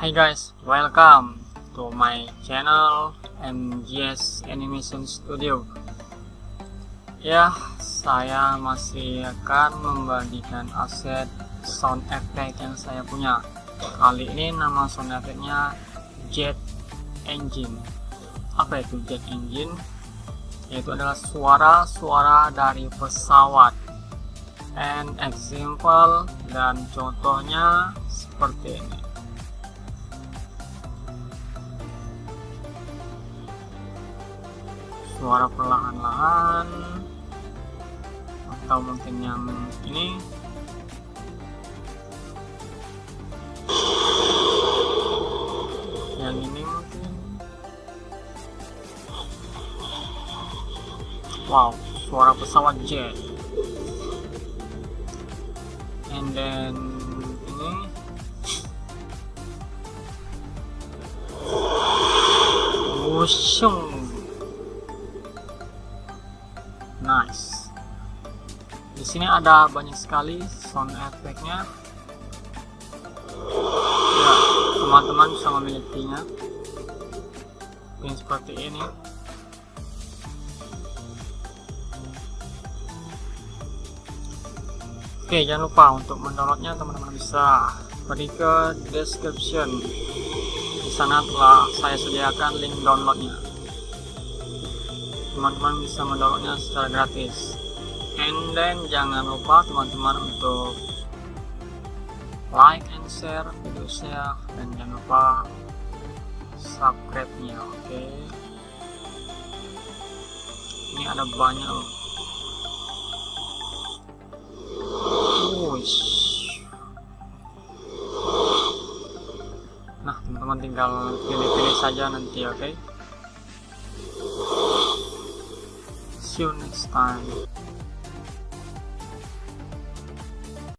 Hi guys, welcome to my channel MGS Animation Studio. Ya, saya masih akan membagikan aset sound effect yang saya punya. Kali ini nama sound effect-nya Jet Engine. Apa itu Jet Engine? Yaitu adalah suara-suara dari pesawat. And example dan contohnya seperti ini. Suara perlahan-lahan, atau mungkin yang ini. Yang ini mungkin. Wow, suara pesawat jet. And then ini. Wushung. Nice. Di sini ada banyak sekali sound effect-nya. Ya, teman-teman bisa memilikinya. Yang seperti ini. Oke, jangan lupa untuk mendownloadnya teman-teman bisa pergi ke description. Di sana telah saya sediakan link downloadnya. Teman-teman bisa mendownloadnya secara gratis. And then jangan lupa teman-teman untuk like and share video saya, dan jangan lupa subscribe-nya. Oke. Ini ada banyak loh. Nah, teman-teman tinggal pilih-pilih saja nanti, oke? See you next time.